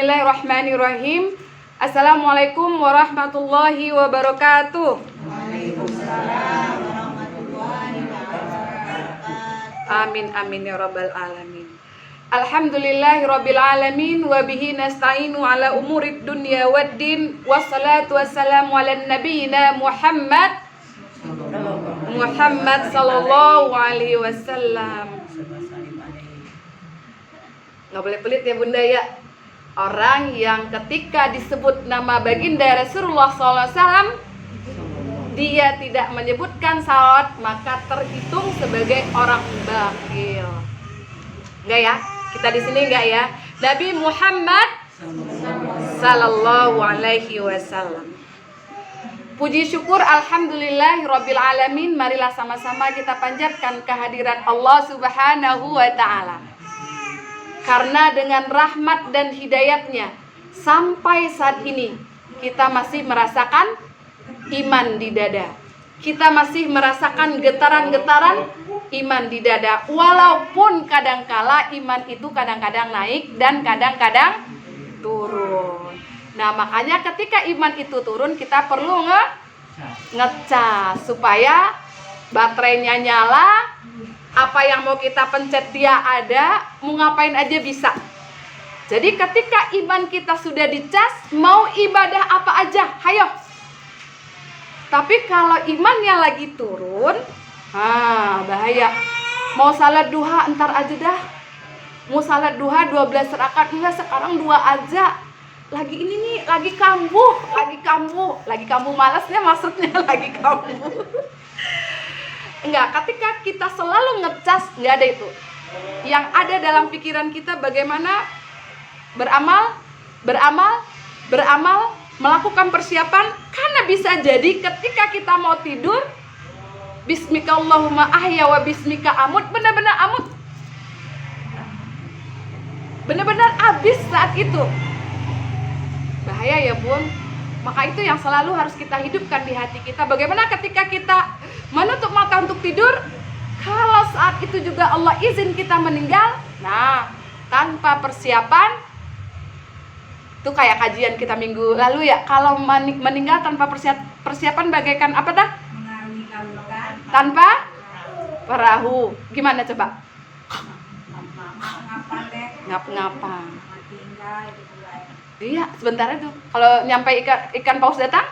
Bismillahirrahmanirrahim. Assalamualaikum warahmatullahi wabarakatuh. Waalaikumsalam warahmatullahi wabarakatuh. Amin amin ya rabbal alamin. Alhamdulillahi rabbil alamin wa bihi nasta'inu ala umurid dunya waddin wassalatu wassalamu ala nabiyyina Muhammad sallallahu alaihi wasallam. Nggak boleh pelit ya bunda ya. Orang yang ketika disebut nama baginda Rasulullah SAW, dia tidak menyebutkan salawat, maka terhitung sebagai orang bakhil. Enggak ya? Kita di sini enggak ya? Nabi Muhammad sallallahu alaihi wasallam. Puji syukur alhamdulillahirabbil alamin. Marilah sama-sama kita panjatkan kehadirat Allah Subhanahu wa taala. Karena dengan rahmat dan hidayatnya sampai saat ini kita masih merasakan iman di dada. Kita masih merasakan getaran-getaran iman di dada. Walaupun kadangkala iman itu kadang-kadang naik dan kadang-kadang turun. Nah makanya ketika iman itu turun kita perlu ngecas supaya baterainya nyala. Apa yang mau kita pencet dia ada, mau ngapain aja bisa. Jadi ketika iman kita sudah dicas, mau ibadah apa aja, hayo. Tapi kalau imannya lagi turun, bahaya. Mau salat duha entar aja dah. Mau salat duha 12 rakaat, enggak sekarang 2 aja. Lagi ini nih, lagi kambuh malasnya maksudnya lagi kambuh. Enggak, ketika kita selalu ngecas, enggak ada itu. Yang ada dalam pikiran kita bagaimana beramal, melakukan persiapan. Karena bisa jadi ketika kita mau tidur, bismika Allahumma ahya wa bismika amut, benar-benar amut. Benar-benar habis saat itu. Bahaya ya bun. Maka itu yang selalu harus kita hidupkan di hati kita. Bagaimana ketika kita menutup mata untuk tidur, kalau saat itu juga Allah izin kita meninggal, nah tanpa persiapan, itu kayak kajian kita minggu lalu ya, kalau meninggal tanpa persiapan bagaikan apa dah? Tanpa perahu. Gimana coba? Ngap-ngapa. Iya, sebentar itu. Kalau nyampe ikan paus datang,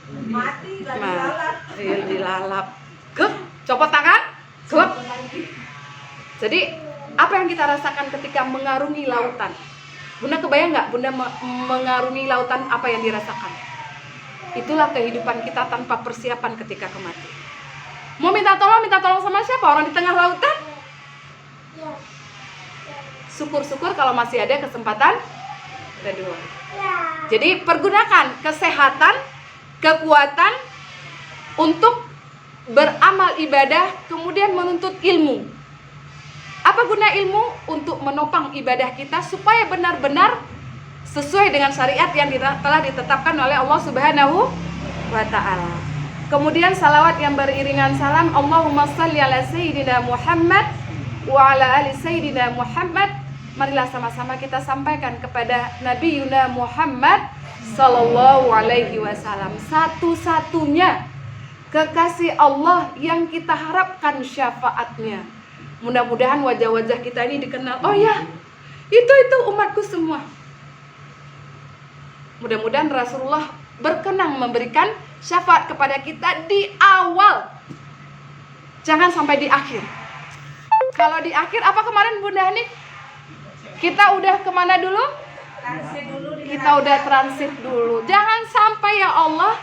Mati lagi lalat. Iya, dilalap. Copot tangan, klep. Jadi, apa yang kita rasakan ketika mengarungi lautan? Bunda kebayang nggak? Bunda mengarungi lautan, apa yang dirasakan? Itulah kehidupan kita tanpa persiapan ketika kematian. Mau minta tolong sama siapa? Orang di tengah lautan? Syukur-syukur kalau masih ada kesempatan kedua. Jadi pergunakan kesehatan, kekuatan untuk beramal ibadah, kemudian menuntut ilmu. Apa guna ilmu? Untuk menopang ibadah kita supaya benar-benar sesuai dengan syariat yang telah ditetapkan oleh Allah Subhanahu wa taala. Kemudian salawat yang beriringan salam, Allahumma shalli ala sayyidina Muhammad wa ala ali sayyidina Muhammad. Marilah sama-sama kita sampaikan kepada Nabi Yuna Muhammad sallallahu alaihi wasallam, satu-satunya kekasih Allah yang kita harapkan syafaatnya. Mudah-mudahan wajah-wajah kita ini dikenal. Oh ya, itu umatku semua. Mudah-mudahan Rasulullah berkenan memberikan syafaat kepada kita di awal. Jangan sampai di akhir. Kalau di akhir, apa kemarin Bunda Hani? Kita udah kemana dulu? Kita udah transit dulu. Jangan sampai ya Allah,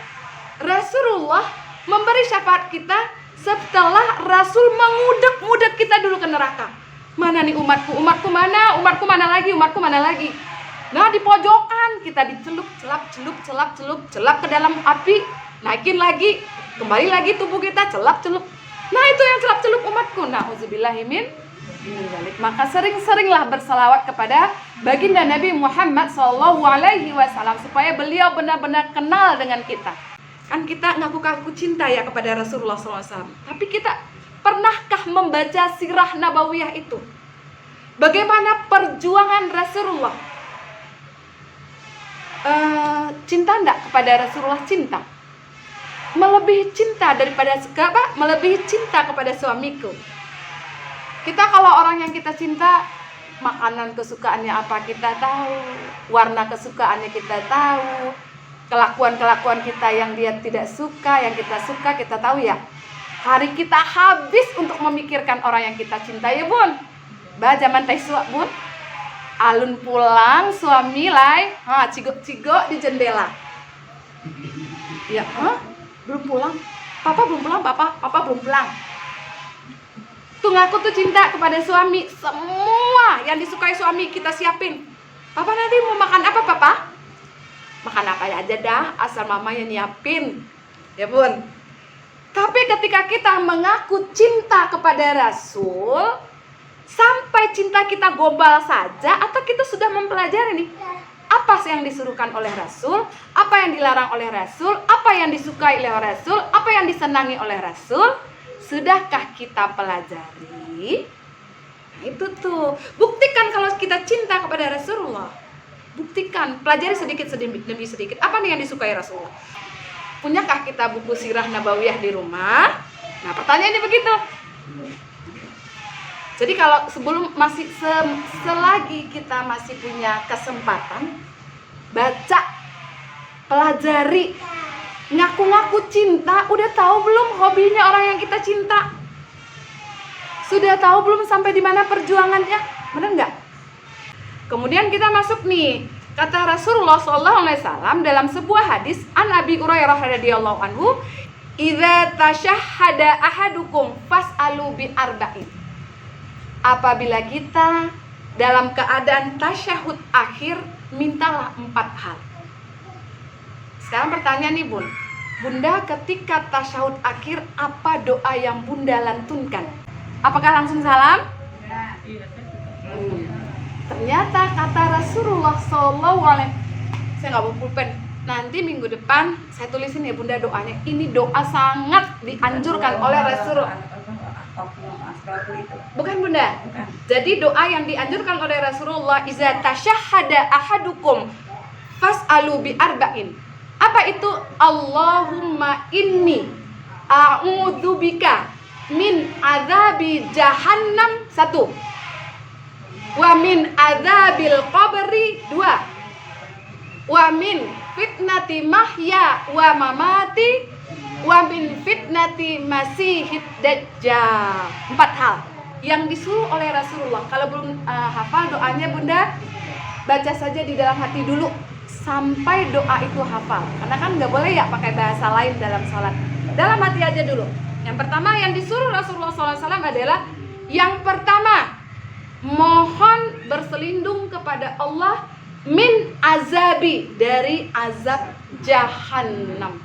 Rasulullah memberi syafaat kita setelah Rasul mengudek-ngudek kita dulu ke neraka. Mana nih umatku? Umatku mana? Umatku mana lagi? Umatku mana lagi? Nah di pojokan kita dicelup, celap ke dalam api, naikin lagi, kembali lagi tubuh kita celap-celup. Nah itu yang celap-celup umatku. Nauzubillahimin. Maka sering-seringlah bersalawat kepada baginda Nabi Muhammad SAW supaya beliau benar-benar kenal dengan kita. Kan kita ngaku-ngaku cinta ya kepada Rasulullah SAW. Tapi kita pernahkah membaca sirah nabawiyah itu? Bagaimana perjuangan Rasulullah cinta enggak kepada Rasulullah? Cinta. Melebihi cinta daripada apa? Melebihi cinta kepada suamiku. Kita kalau orang yang kita cinta, makanan kesukaannya apa kita tahu, warna kesukaannya kita tahu, kelakuan-kelakuan kita yang dia tidak suka, yang kita tahu ya. Hari kita habis untuk memikirkan orang yang kita cintai ya bun. Zaman teh suak bun, alun pulang suami lai, cigok-cigok di jendela. Ya, belum pulang. Papa belum pulang, papa belum pulang. Tuh ngaku tuh cinta kepada suami. Semua yang disukai suami kita siapin. Papa nanti mau makan apa papa? Makan apa aja dah, asal mamanya nyiapin. Ya bun. Tapi ketika kita mengaku cinta kepada Rasul, sampai cinta kita gombal saja, atau kita sudah mempelajari nih, apa sih yang disuruhkan oleh Rasul, apa yang dilarang oleh Rasul, apa yang disukai oleh Rasul, apa yang disenangi oleh Rasul, sudahkah kita pelajari? Nah, itu tuh, buktikan kalau kita cinta kepada Rasulullah. Buktikan, pelajari sedikit demi sedikit. Apa nih yang disukai Rasulullah? Punyakah kita buku sirah nabawiyah di rumah? Nah, pertanyaannya begitu. Jadi kalau selagi kita masih punya kesempatan, baca, pelajari, ngaku-ngaku cinta. Udah tahu belum hobinya orang yang kita cinta? Sudah tahu belum sampai di mana perjuangannya? Benar nggak? Kemudian kita masuk nih, kata Rasulullah SAW dalam sebuah hadis an Abi Hurairah radhiyallahu anhu, "Idza tashahhada ahadukum fas'alu bi arba'in." Apabila kita dalam keadaan tasyahud akhir, mintalah 4 hal. Sekarang pertanyaan nih bun, bunda ketika tasyahud akhir apa doa yang bunda lantunkan? Apakah langsung salam? Ternyata kata Rasulullah SAW, saya nggak bawa pulpen. Nanti minggu depan saya tulisin ya bunda doanya. Ini doa sangat dianjurkan oleh Rasulullah. Bukan bunda. Bukan. Jadi doa yang dianjurkan oleh Rasulullah, iza tasyahhada ahadukum fas'alu bi arba'in. Apa itu? Allahumma inni a'udzubika min adzabi jahannam 1. Wa min adzabil qabri 2. Wa min fitnati mahya wa mamati wa min fitnati masihid dajjal. 4 hal yang disuruh oleh Rasulullah. Kalau belum hafal doanya bunda, baca saja di dalam hati dulu sampai doa itu hafal. Karena kan nggak boleh ya pakai bahasa lain dalam sholat. Dalam hati aja dulu. Yang pertama yang disuruh Rasulullah SAW adalah, yang pertama, mohon berselindung kepada Allah min azabi, dari azab jahannam.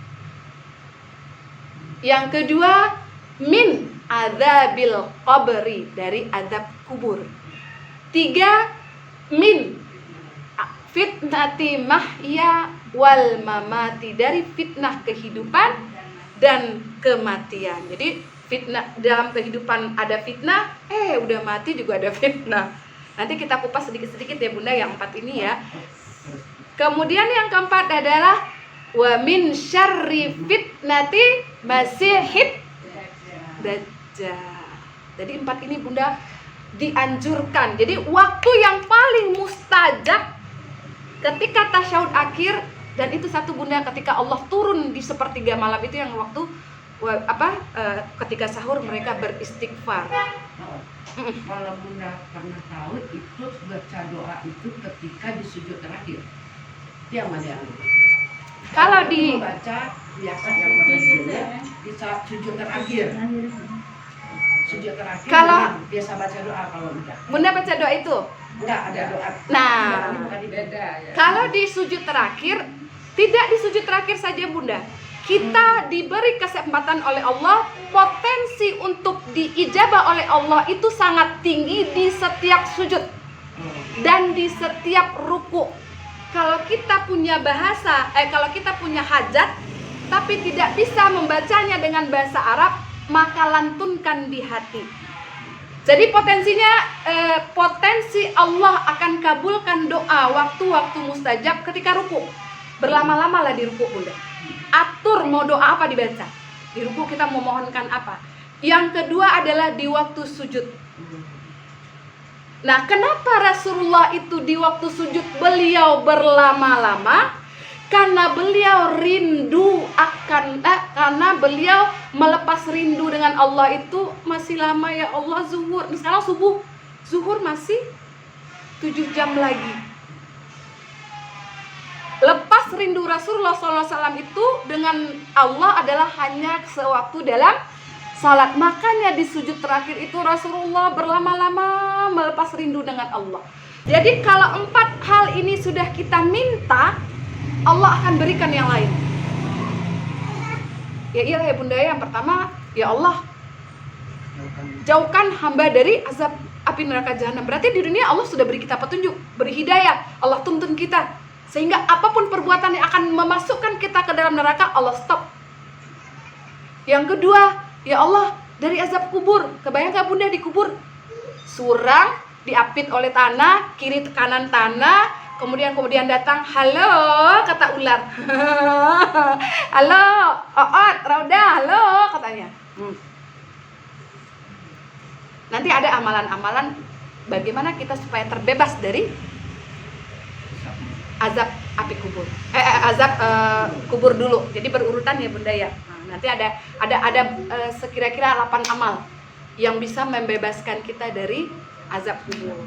Yang kedua, min azabil qabri, dari azab kubur. 3, min fitnati mahya wal mamati, dari fitnah kehidupan dan kematian. Jadi fitnah dalam kehidupan ada fitnah, udah mati juga ada fitnah. Nanti kita kupas sedikit-sedikit ya bunda yang 4 ini ya. Kemudian yang keempat adalah wa min syarri fitnati masihid dajjal. Jadi 4 ini bunda dianjurkan. Jadi waktu yang paling mustajab ketika tasyahud akhir, dan itu satu bunda ketika Allah turun di sepertiga malam itu, yang waktu ketika sahur mereka beristighfar. Kalau bunda pernah tahu, itu baca doa itu ketika di sujud terakhir. Itu yang mana? Kalau di baca biasa yang pada di saat sujud terakhir. Sujud terakhir. Kalau biasa baca doa kalau udah. Bunda baca doa itu? Enggak ada doa. Nah, beda ya. Kalau di sujud terakhir, tidak di sujud terakhir saja bunda. Kita diberi kesempatan oleh Allah, potensi untuk diijabah oleh Allah itu sangat tinggi di setiap sujud dan di setiap ruku. Kalau kita punya kalau kita punya hajat tapi tidak bisa membacanya dengan bahasa Arab, maka lantunkan di hati. Jadi potensi Allah akan kabulkan doa waktu-waktu mustajab ketika ruku. berlama-lama lah di ruku bunda. Atur mau doa apa dibaca. Di ruku kita mau mohonkan apa. Yang kedua adalah di waktu sujud. Nah, kenapa Rasulullah itu di waktu sujud beliau berlama-lama? Karena beliau rindu karena beliau melepas rindu dengan Allah itu masih lama ya Allah zuhur. Sekarang zuhur masih 7 jam lagi. Lepas rindu Rasulullah SAW itu dengan Allah adalah hanya sewaktu dalam salat. Makanya di sujud terakhir itu Rasulullah berlama-lama melepas rindu dengan Allah. Jadi kalau 4 hal ini sudah kita minta, Allah akan berikan yang lain. Ya iyalah ya bunda, yang pertama, ya Allah jauhkan hamba dari azab api neraka jahanam. Berarti di dunia Allah sudah beri kita petunjuk, beri hidayah, Allah tuntun kita. Sehingga apapun perbuatan yang akan memasukkan kita ke dalam neraka, Allah stop. Yang kedua, ya Allah, dari azab kubur. Kebayang gak bunda di kubur? Suram, diapit oleh tanah, kiri kanan tanah, kemudian datang, halo, kata ular. Halo, Oot, Rauda, halo, katanya. Nanti ada amalan-amalan bagaimana kita supaya terbebas dari azab api kubur. Azab kubur dulu. Jadi berurutan ya bunda ya. Nanti ada sekira-kira 8 amal yang bisa membebaskan kita dari azab kubur.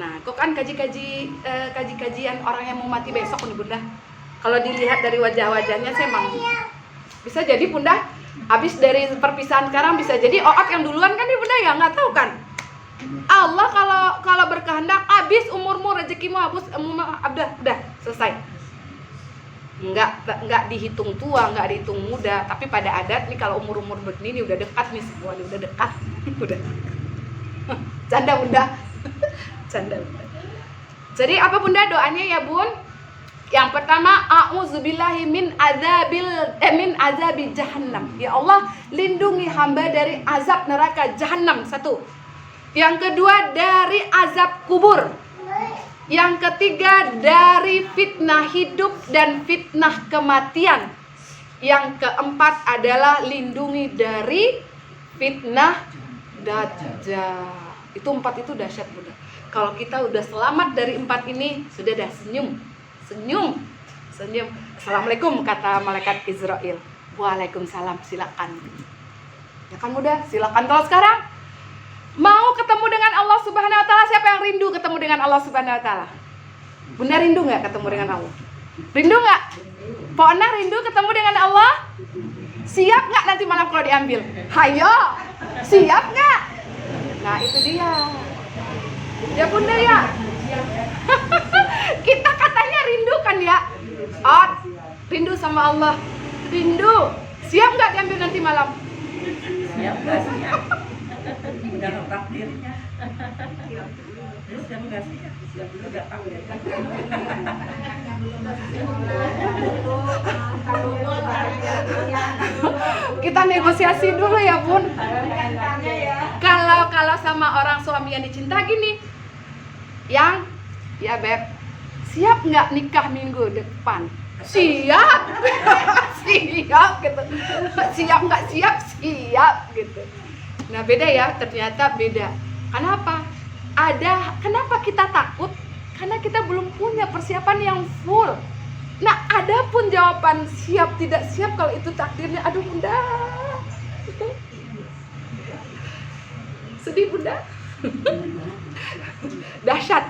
Nah, kok kan kajian orang yang mau mati besok nih bunda. Kalau dilihat dari wajah-wajahnya saya emang bisa jadi bunda. Habis dari perpisahan sekarang bisa jadi Oot yang duluan kan nih bunda ya, nggak tahu kan. Allah kalau berkehendak habis umurmu, rezekimu habis, udah selesai. Nggak dihitung tua, nggak dihitung muda, tapi pada adat nih kalau umur begini udah dekat nih semua, udah dekat. Udah. Canda bunda. Canda bunda. Jadi apa bunda doanya ya bun? Yang pertama, a'udzubillahi min azabi jahannam. Ya Allah, lindungi hamba dari azab neraka jahannam. 1. Yang kedua, dari azab kubur. Yang ketiga, dari fitnah hidup dan fitnah kematian. Yang keempat adalah lindungi dari fitnah dajjal. Itu 4 itu dahsyat bunda. Kalau kita udah selamat dari 4 ini, sudah dah senyum. Assalamualaikum kata malaikat Israel. Waalaikumsalam, silakan. Ya kan bunda, silakan. Kalau sekarang mau ketemu dengan Allah Subhanahu wa taala, siapa yang rindu ketemu dengan Allah Subhanahu wa taala? Bunda rindu nggak ketemu dengan Allah? Rindu nggak? Pona rindu ketemu dengan Allah? Siap nggak nanti malam kalau diambil? Hayo, siap nggak? Nah itu dia. Ya bunda ya. Kita katanya rindu kan ya? Oh, rindu sama Allah. Rindu. Siap nggak diambil nanti malam? Siap nggak siap? Udah takdirnya. Siap nggak siap? Siap dulu datang ya. Kita negosiasi dulu ya bun. Kalau sama orang suami yang dicinta gini, yang ya beb, siap nggak nikah minggu depan? Siap. Siap gitu. Siap nggak siap? Siap gitu. Nah beda ya, ternyata beda. Kenapa? Kenapa kita takut? Karena kita belum punya persiapan yang full. Nah ada pun jawaban siap tidak siap kalau itu takdirnya. Aduh bunda, sedih bunda. Dahsyat.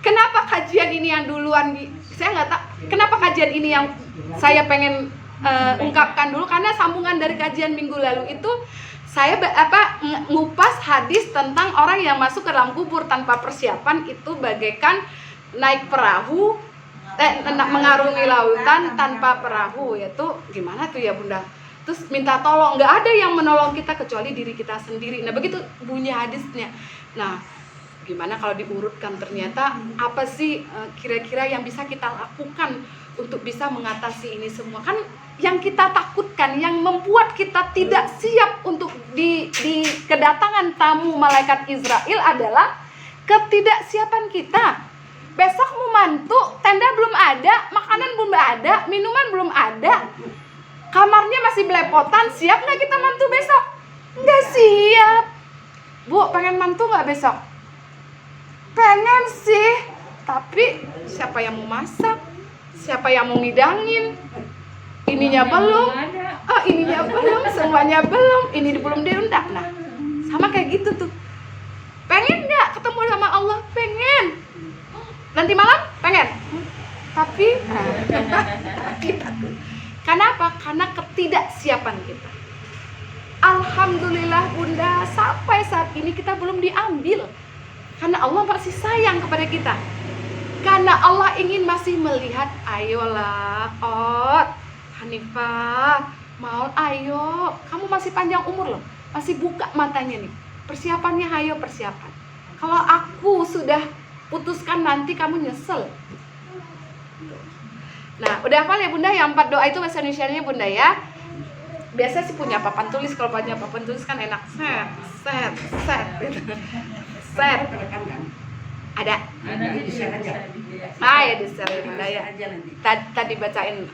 Kenapa kajian ini yang duluan? Saya nggak tahu. Kenapa kajian ini yang saya pengen ungkapkan dulu? Karena sambungan dari kajian minggu lalu itu saya ngupas hadis tentang orang yang masuk ke dalam kubur tanpa persiapan itu bagaikan naik perahu, mengarungi lautan tanpa perahu. Yaitu gimana tuh ya bunda? Terus minta tolong, nggak ada yang menolong kita kecuali diri kita sendiri. Nah begitu bunyi hadisnya. Nah gimana kalau diurutkan, ternyata apa sih kira-kira yang bisa kita lakukan untuk bisa mengatasi ini semua? Kan yang kita takutkan, yang membuat kita tidak siap untuk di kedatangan tamu malaikat Israel adalah ketidaksiapan kita. Besok mau mantu, tenda belum ada, makanan belum ada, minuman belum ada, kamarnya masih belepotan. Siap nggak kita mantu besok? Nggak siap. Bu, pengen mantu nggak besok? Pengen sih, tapi siapa yang mau masak? Siapa yang mau ngidangin? Ininya belum, ininya belum, semuanya belum, ini belum diundang. Nah, sama kayak gitu tuh. Pengen nggak ketemu sama Allah? Pengen. Nanti malam? Pengen. Tapi kenapa? Karena ketidaksiapan kita. Alhamdulillah Bunda, sampai saat ini kita belum diambil. Karena Allah masih sayang kepada kita. Karena Allah ingin masih melihat, ayolah, Ot, Hanifah, Maul, ayo. Kamu masih panjang umur loh. Masih buka matanya nih. Persiapannya, ayo persiapan. Kalau aku sudah putuskan nanti kamu nyesel. Nah, udah hafal ya Bunda yang 4 doa itu bahasa Indonesianya Bunda ya. Biasa sih punya papan tulis, kalau punya papan tulis kan enak. Set gitu. Set. Ada. Di-share aja. Ya di-share Bunda ya. Tadi bacain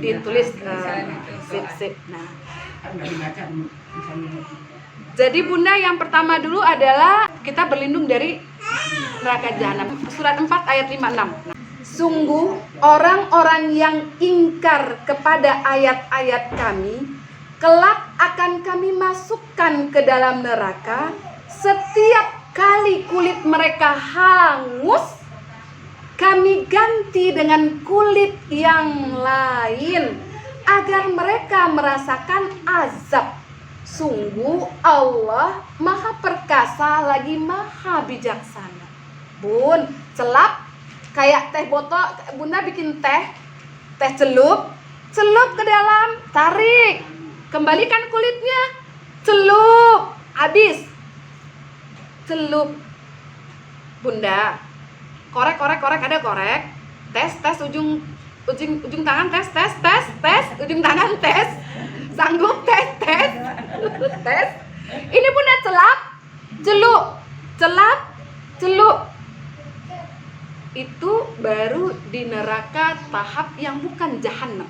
ditulis sip. Nah, jadi Bunda yang pertama dulu adalah kita berlindung dari neraka jahanam. Surat 4 ayat 56. Sungguh orang-orang yang ingkar kepada ayat-ayat kami, kelak akan kami masukkan ke dalam neraka. Setiap kali kulit mereka hangus, kami ganti dengan kulit yang lain agar mereka merasakan azab. Sungguh Allah maha perkasa lagi maha bijaksana. Bun, celap kayak teh botol. Bunda bikin teh celup ke dalam, tarik, kembalikan kulitnya, celup, habis. Celup. Bunda, korek, ada korek. Tes ujung tangan, tes, ujung tangan, tes. Sanggup tes. Ini Bunda celup. Itu baru di neraka tahap yang bukan jahanam.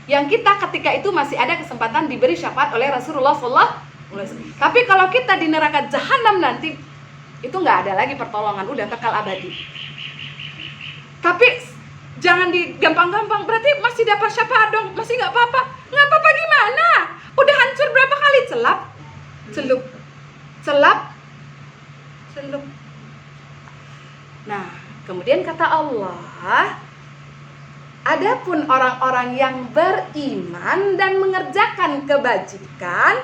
Yang kita ketika itu masih ada kesempatan diberi syafaat oleh Rasulullah SAW. Tapi kalau kita di neraka jahanam nanti, itu nggak ada lagi pertolongan, udah kekal abadi. Tapi jangan digampang-gampang, berarti masih dapat syafaat dong, masih nggak apa-apa. Nggak apa-apa gimana? Udah hancur berapa kali? Celup. Nah, kemudian kata Allah, adapun orang-orang yang beriman dan mengerjakan kebajikan,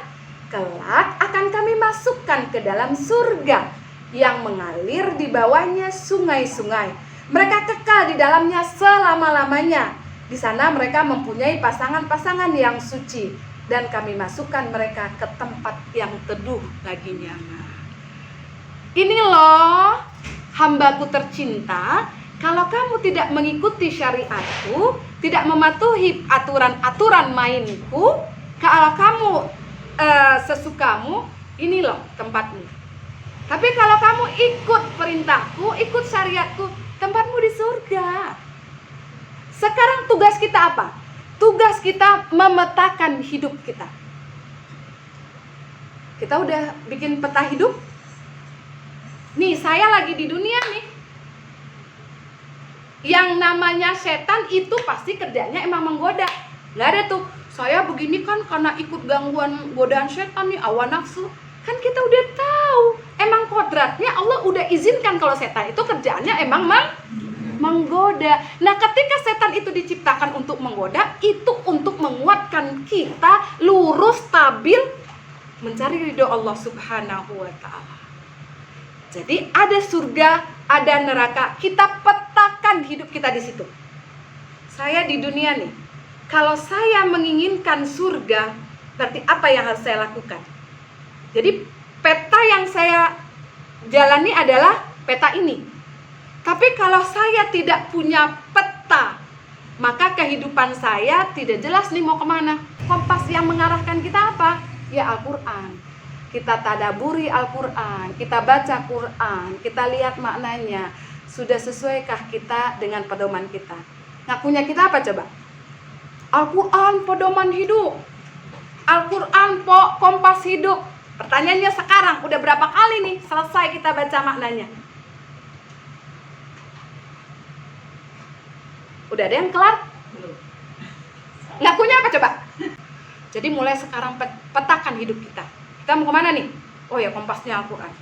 kelak akan kami masukkan ke dalam surga yang mengalir di bawahnya sungai-sungai. Mereka kekal di dalamnya selama-lamanya. Di sana mereka mempunyai pasangan-pasangan yang suci, dan kami masukkan mereka ke tempat yang teduh lagi nyaman. Ini loh, hambaku tercinta, kalau kamu tidak mengikuti syariatku, tidak mematuhi aturan-aturan mainku, kalau kamu sesukamu, ini loh tempatmu. Tapi kalau kamu ikut perintahku, ikut syariatku, tempatmu di surga. Sekarang tugas kita apa? Tugas kita memetakan hidup kita. Kita udah bikin peta hidup. Nih, saya lagi di dunia nih. Yang namanya setan itu pasti kerjanya emang menggoda. Gak ada tuh, saya begini kan karena ikut gangguan godaan setan nih, awan nafsu. Kan kita udah tahu, emang kodratnya Allah udah izinkan kalau setan itu kerjaannya emang menggoda. Nah, ketika setan itu diciptakan untuk menggoda, itu untuk menguatkan kita lurus, stabil, mencari ridho Allah Subhanahu wa Ta'ala. Jadi ada surga, ada neraka, kita petakan hidup kita di situ. Saya di dunia nih, kalau saya menginginkan surga, berarti apa yang harus saya lakukan? Jadi peta yang saya jalani adalah peta ini. Tapi kalau saya tidak punya peta, maka kehidupan saya tidak jelas nih mau kemana. Kompas yang mengarahkan kita apa? Ya Al-Quran. Kita tadaburi Al-Quran, kita baca Quran, kita lihat maknanya. Sudah sesuaikah kita dengan pedoman kita? Ngakunya kita apa coba? Al-Quran pedoman hidup, Al-Quran kompas hidup. Pertanyaannya sekarang, udah berapa kali nih selesai kita baca maknanya? Udah ada yang kelar? Ngakunya apa coba? Jadi mulai sekarang petakan hidup kita. Kita mau kemana nih? Oh ya, kompasnya Al-Quran.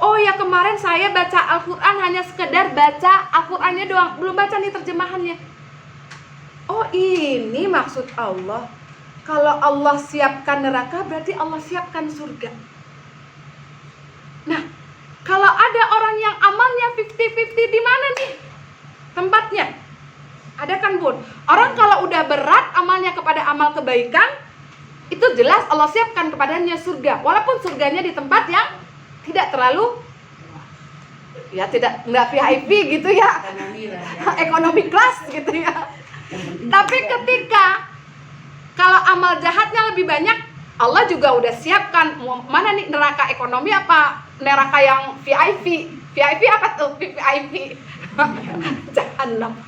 Oh ya, kemarin saya baca Al-Quran hanya sekedar baca Al-Qurannya doang, belum baca nih terjemahannya. Oh, ini maksud Allah. Kalau Allah siapkan neraka, berarti Allah siapkan surga. Nah, kalau ada orang yang amalnya 50-50, di mana nih tempatnya? Ada kan bun? Orang kalau udah berat amalnya kepada amal kebaikan, itu jelas Allah siapkan kepadanya surga. Walaupun surganya di tempat yang tidak terlalu, ya nggak VIP gitu ya, ekonomi kelas gitu ya. Tapi ketika kalau amal jahatnya lebih banyak, Allah juga udah siapkan mana nih neraka ekonomi apa neraka yang VIP. VIP apa tuh VIP? Jahannam.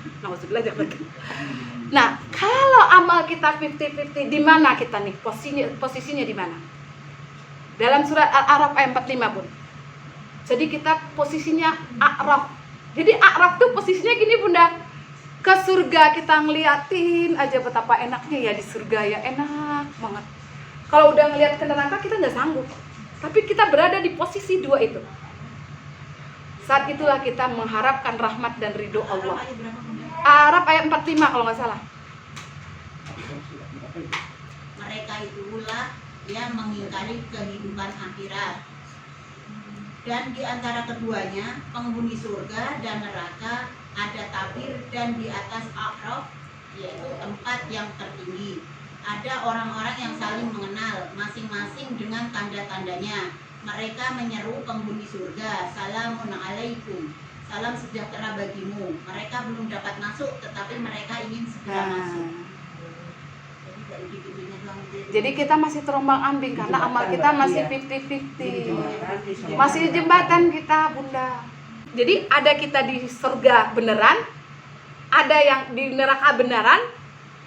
Nah, kalau amal kita 50-50, di mana kita nih? Posisinya di mana? Dalam surat Al-A'raf ayat 45, Bun. Jadi kita posisinya A'raf. Jadi A'raf tuh posisinya gini, Bunda. Ke surga kita ngeliatin aja betapa enaknya ya di surga ya, enak banget. Kalau udah ngeliat ke neraka kita nggak sanggup. Tapi kita berada di posisi dua itu. Saat itulah kita mengharapkan rahmat dan ridho Allah. A'raf ayat 45 kalau nggak salah. Mereka itu pula yang mengingkari kehidupan akhirat. Dan di antara keduanya, penghuni surga dan neraka ada tabir, dan di atas A'raf, yaitu tempat yang tertinggi, ada orang-orang yang saling mengenal, masing-masing dengan tanda-tandanya. Mereka menyeru penghuni surga, "Salamun alaikum, salam sejahtera bagimu." Mereka belum dapat masuk, tetapi mereka ingin segera masuk. Jadi kita masih terombang-ambing karena amal kita masih 50-50. Masih jembatan kita, Bunda. Jadi ada kita di surga beneran, ada yang di neraka beneran,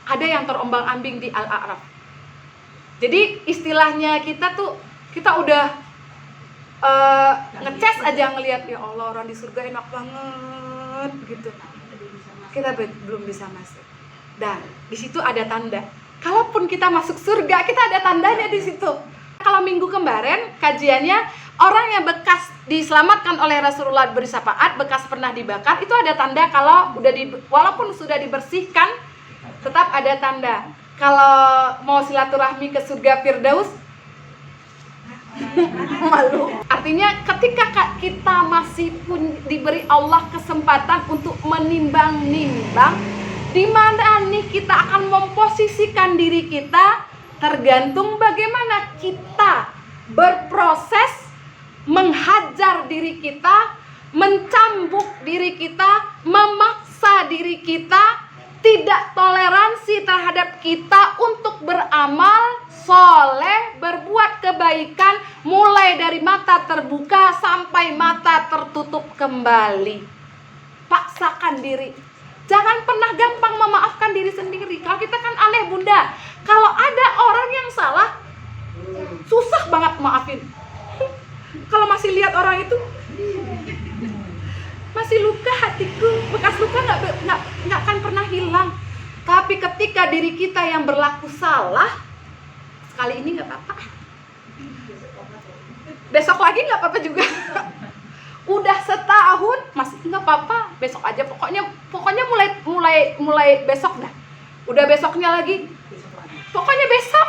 ada yang terombang-ambing di Al-A'raf. Jadi istilahnya kita udah ngecas aja ngelihat, ya Allah orang di surga enak banget gitu. Kita belum bisa masuk. Dan di situ ada tanda. Kalaupun kita masuk surga, kita ada tandanya di situ. Kalau minggu kemarin kajiannya, orang yang bekas diselamatkan oleh Rasulullah bersyafaat, bekas pernah dibakar, itu ada tanda kalau walaupun sudah dibersihkan, tetap ada tanda. Kalau mau silaturahmi ke surga Firdaus, malu. Artinya ketika kita masih diberi Allah kesempatan untuk menimbang-nimbang, di mana nih kita akan memposisikan diri kita, tergantung bagaimana kita berproses menghajar diri kita, mencambuk diri kita, memaksa diri kita, tidak toleransi terhadap kita untuk beramal soleh, berbuat kebaikan, mulai dari mata terbuka sampai mata tertutup kembali. Paksakan diri. Jangan pernah gampang memaafkan diri sendiri. Kalau kita kan aneh, Bunda. Kalau ada orang yang salah, susah banget maafin. Kalau masih lihat orang itu, masih luka hatiku. Bekas luka nggak akan pernah hilang. Tapi ketika diri kita yang berlaku salah, sekali ini nggak apa-apa. Besok lagi nggak apa-apa juga. Udah setahun masih nggak apa-apa, besok aja pokoknya mulai besok dah. Udah besoknya lagi, pokoknya besok.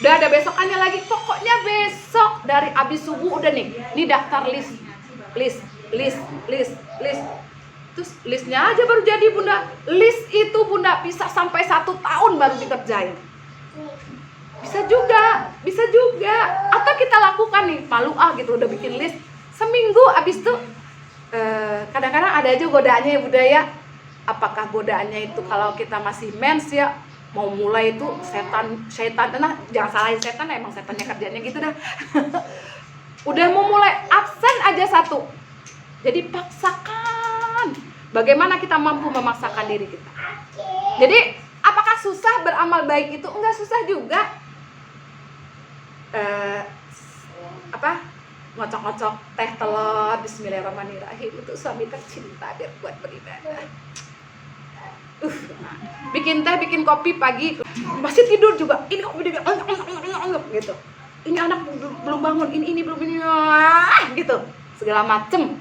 Udah ada besokannya lagi, pokoknya besok. Dari abis subuh udah nih daftar list. Terus listnya aja baru jadi, Bunda. List itu, Bunda, bisa sampai 1 tahun baru dikerjain. Bisa juga. Atau kita lakukan nih, malu gitu udah bikin list. Seminggu abis itu kadang-kadang ada aja godaannya ya, Bunda ya. Apakah godaannya itu kalau kita masih mens ya, mau mulai itu setan, nah jangan salahin setan, emang setannya kerjanya gitu dah. Udah mau mulai absen aja 1. Jadi paksakan Bagaimana kita mampu memaksakan diri kita. Jadi apakah susah beramal baik itu? Enggak susah juga. Ngocok-ngocok teh telur, bismillahirrahmanirrahim, untuk suami tercinta biar kuat beribadah. Bikin teh, bikin kopi pagi, masih tidur juga. Ini kopi dia gitu. Ini anak belum bangun, ini belum gitu. Segala macem.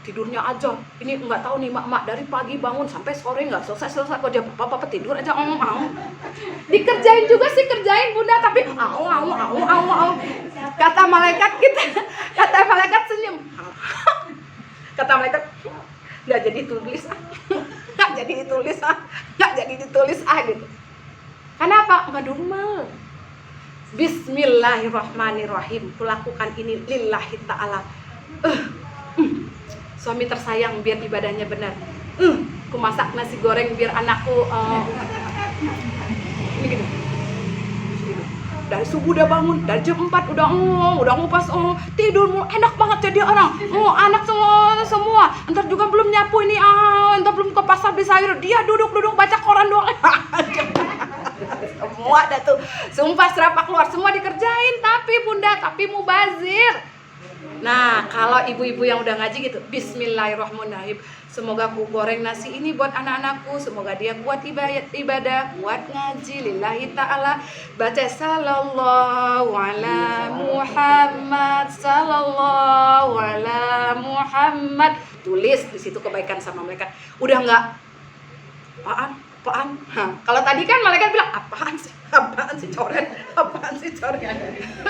Tidurnya aja. Ini nggak tahu nih mak dari pagi bangun sampai sore nggak selesai kerja. Papa tidur aja Dikerjain juga sih, kerjain bunda, tapi Kata malaikat senyum. Kata malaikat nggak jadi ditulis gitu. Kenapa? Nggak normal. Bismillahirrahmanirrahim. Kulakukan ini lillahi ta'ala. Suami tersayang biar ibadahnya benar. Ku masak nasi goreng biar anakku ini gitu. Dari subuh udah bangun, dari jam 4 udah ngupas tidur enak banget jadi orang. Anak semua. Entar juga belum nyapu ini, entar belum ke pasar beli sayur. Dia duduk baca koran doang. Semua ada tuh. Sumpah serapah keluar, semua dikerjain, tapi mubazir. Nah, kalau ibu-ibu yang udah ngaji gitu, bismillahirrahmanirrahim. Semoga aku goreng nasi ini buat anak-anakku, semoga dia kuat ibadah, kuat ngaji lillahi ta'ala. Baca sallallahu ala Muhammad, sallallahu ala Muhammad. Tulis di situ kebaikan sama mereka. Udah enggak apaan? Kalau tadi kan malaikat bilang apaan sih coret.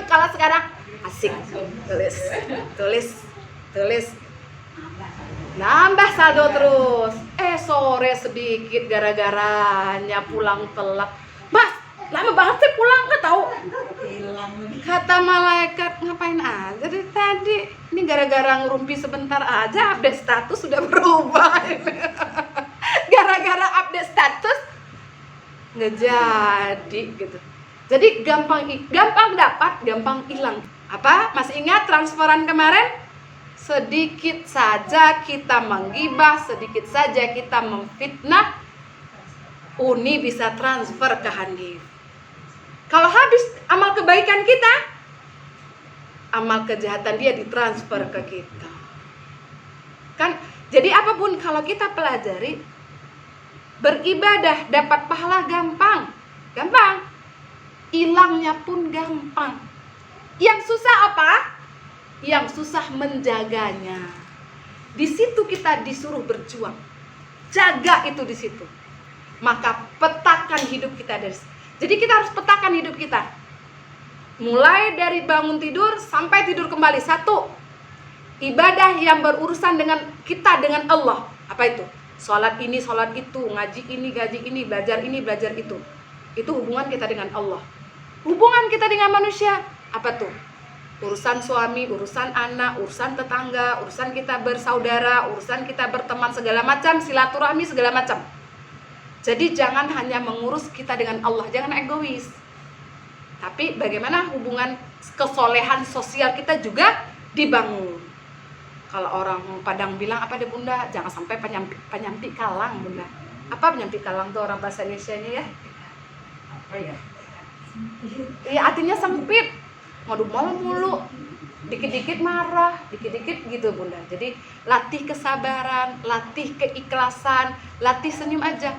Kalau sekarang asik, tulis, nambah saldo terus. Sore sedikit gara-garanya pulang telat. Mas, lama banget sih pulang, nggak tahu. Kata malaikat, ngapain aja dari tadi? Ini gara-gara ngerumpi sebentar aja, update status sudah berubah. Gara-gara update status nggak jadi gitu. Jadi gampang dapat, gampang hilang. Apa? Masih ingat transferan kemarin? Sedikit saja kita menggibah, sedikit saja kita memfitnah, Uni bisa transfer ke Hanif. Kalau habis amal kebaikan kita, amal kejahatan dia ditransfer ke kita. Kan? Jadi apapun kalau kita pelajari, beribadah dapat pahala gampang. Hilangnya pun gampang. Yang susah apa? Yang susah menjaganya. Di situ kita disuruh berjuang. Jaga itu di situ. Maka petakan hidup kita dari situ. Jadi kita harus petakan hidup kita. Mulai dari bangun tidur sampai tidur kembali. 1. Ibadah yang berurusan dengan kita dengan Allah. Apa itu? Sholat ini, sholat itu, ngaji ini, belajar ini, belajar itu. Itu hubungan kita dengan Allah. Hubungan kita dengan manusia, apa tuh? Urusan suami, urusan anak, urusan tetangga, urusan kita bersaudara, urusan kita berteman, segala macam, silaturahmi, segala macam. Jadi jangan hanya mengurus kita dengan Allah, jangan egois. Tapi bagaimana hubungan kesolehan sosial kita juga dibangun. Kalau orang Padang bilang apa deh bunda, jangan sampai penyampi kalang bunda. Apa penyampi kalang tuh orang bahasa Indonesianya ya? Apa ya? Iya artinya sempit, ngadu malu mulu, dikit-dikit marah, dikit-dikit gitu bunda. Jadi latih kesabaran, latih keikhlasan, latih senyum aja.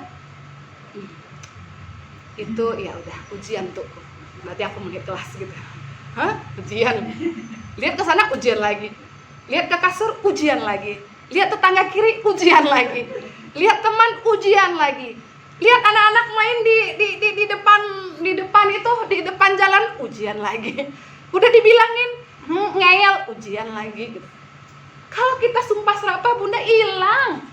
Itu ya udah ujian tuh. Berarti aku mau kelas gitu. Ujian. Lihat ke sana ujian lagi. Lihat ke kasur ujian lagi. Lihat tetangga kiri ujian lagi. Lihat teman ujian lagi. Lihat anak-anak main di depan jalan ujian lagi. Udah dibilangin ngeyel ujian lagi gitu. Kalau kita sumpah serapah bunda hilang.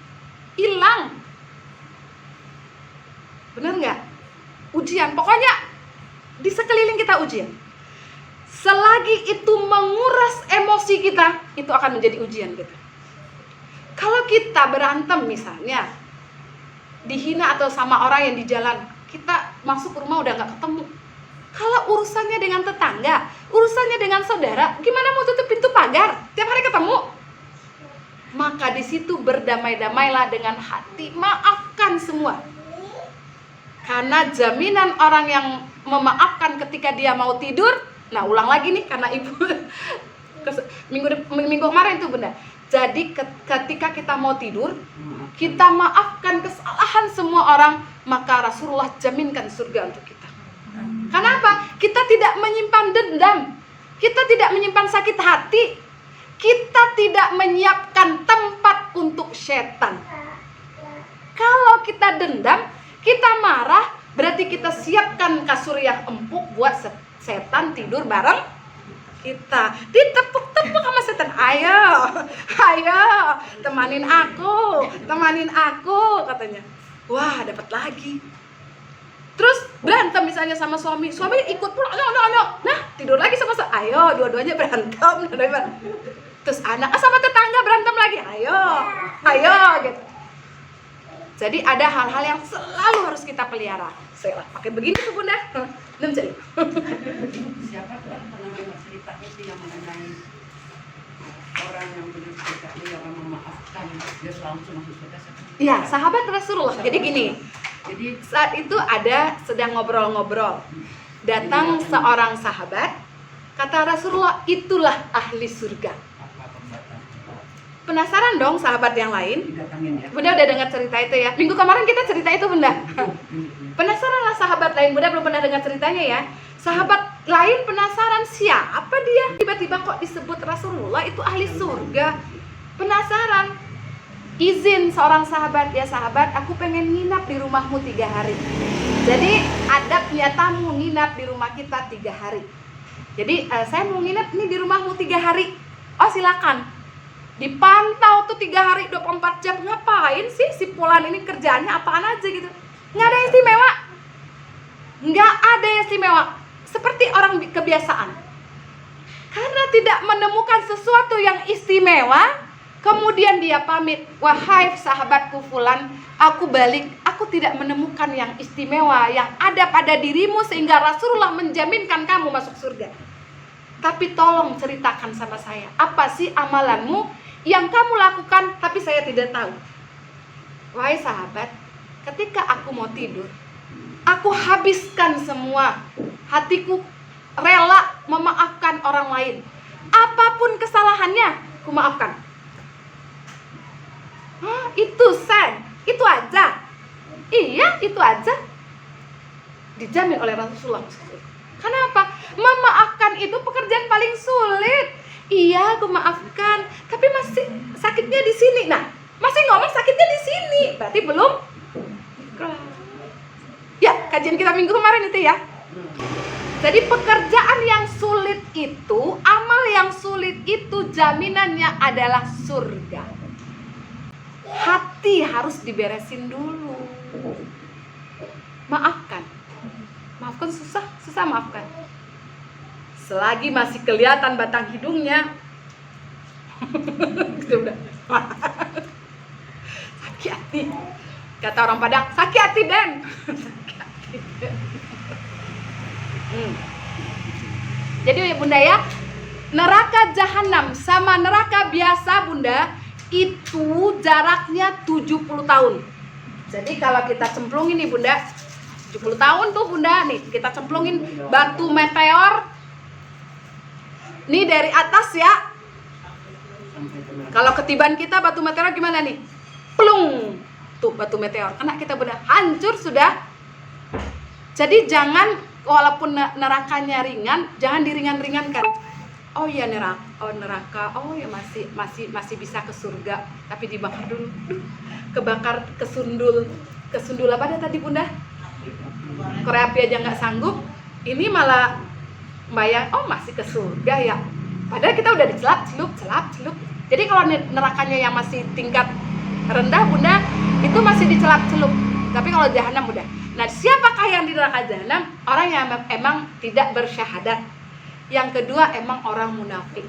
Bener nggak? Ujian. Pokoknya di sekeliling kita ujian. Selagi itu menguras emosi kita, itu akan menjadi ujian kita. Kalau kita berantem misalnya, dihina atau sama orang yang di jalan, kita masuk rumah udah gak ketemu. Kalau urusannya dengan tetangga, urusannya dengan saudara, gimana mau tutup pintu pagar? Tiap hari ketemu. Maka maka di situ berdamai-damailah dengan hati, maafkan semua. Karena jaminan orang yang memaafkan ketika dia mau tidur, nah ulang lagi nih karena ibu minggu kemarin tuh Bunda. Jadi ketika kita mau tidur, kita maafkan kesalahan semua orang, maka Rasulullah jaminkan surga untuk kita. Kenapa? Kita tidak menyimpan dendam, kita tidak menyimpan sakit hati, kita tidak menyiapkan tempat untuk setan. Kalau kita dendam, kita marah, berarti kita siapkan kasur yang empuk buat setan tidur bareng kita. Ditepuk-tepuk sama setan, ayo temanin aku katanya. Wah, dapat lagi. Terus berantem misalnya sama suami ikut pula, no. Nah, tidur lagi sama ayo, dua-duanya berantem. Terus anak sama tetangga berantem lagi, ayo gitu. Jadi ada hal-hal yang selalu harus kita pelihara. Saya pakai begini tuh Bunda. Jadi. Siapa tuh pernah dengar cerita itu yang mengenai orang yang benar sekali yang memaafkan dia langsung masuk surga? Iya, sahabat Rasulullah. Jadi gini. Jadi saat itu ada sedang ngobrol-ngobrol. Datang seorang sahabat, kata Rasulullah, itulah ahli surga. Penasaran dong sahabat yang lain? Bunda udah dengar cerita itu ya. Minggu kemarin kita cerita itu Bunda. Penasaranlah sahabat lain. Bunda belum pernah dengar ceritanya ya. Sahabat lain penasaran siapa dia? Tiba-tiba kok disebut Rasulullah itu ahli surga. Penasaran. Izin seorang sahabat, ya sahabat, aku pengen nginap di rumahmu 3 hari. Jadi adabnya tamu nginap di rumah kita 3 hari. Jadi saya mau nginap nih di rumahmu 3 hari. Oh silakan. Dipantau tuh 3 hari 24 jam. Ngapain sih si Fulan ini kerjaannya apaan aja gitu? Nggak ada yang istimewa. Nggak ada yang istimewa. Seperti orang kebiasaan. Karena tidak menemukan sesuatu yang istimewa, kemudian dia pamit, wahai sahabatku Fulan, aku balik, aku tidak menemukan yang istimewa yang ada pada dirimu sehingga Rasulullah menjaminkan kamu masuk surga. Tapi tolong ceritakan sama saya, apa sih amalanmu yang kamu lakukan tapi saya tidak tahu. Wahai sahabat, ketika aku mau tidur, aku habiskan semua, hatiku rela memaafkan orang lain. Apapun kesalahannya, aku maafkan. Hah, itu itu aja. Iya, itu aja. Dijamin oleh Rasulullah. Kenapa? Memaafkan itu pekerjaan paling sulit. Iya, aku maafkan, tapi masih sakitnya di sini. Nah, masih ngomong sakitnya di sini. Berarti belum kelar. Ya, kajian kita minggu kemarin itu ya. Jadi pekerjaan yang sulit itu, amal yang sulit itu jaminannya adalah surga. Hati harus diberesin dulu. Maafkan susah maafkan. Selagi masih kelihatan batang hidungnya, gitu udah. Sakit hati. Kata orang Padang, sakit hati Den. Jadi Bunda ya, neraka jahanam sama neraka biasa Bunda, itu jaraknya 70 tahun. Jadi kalau kita cemplungin nih Bunda, 70 tahun tuh Bunda, nih kita cemplungin batu meteor nih dari atas ya. Kalau ketiban kita batu meteor gimana nih? Plung, tuh batu meteor kena kita Bunda, hancur sudah. Jadi jangan, walaupun nerakanya ringan, jangan diringan-ringankan. Oh ya neraka, oh ya masih bisa ke surga, tapi dibakar dulu. Kebakar kesundul apa dah tadi Bunda? Korek api aja nggak sanggup, ini malah bayang, oh masih ke surga ya. Padahal kita udah dicelap-celup. Jadi kalau nerakanya yang masih tingkat rendah Bunda, itu masih dicelap-celup. Tapi kalau jahanam Bunda. Nah, siapakah yang di neraka jahanam? Orang yang emang tidak bersyahadat. Yang kedua emang orang munafik.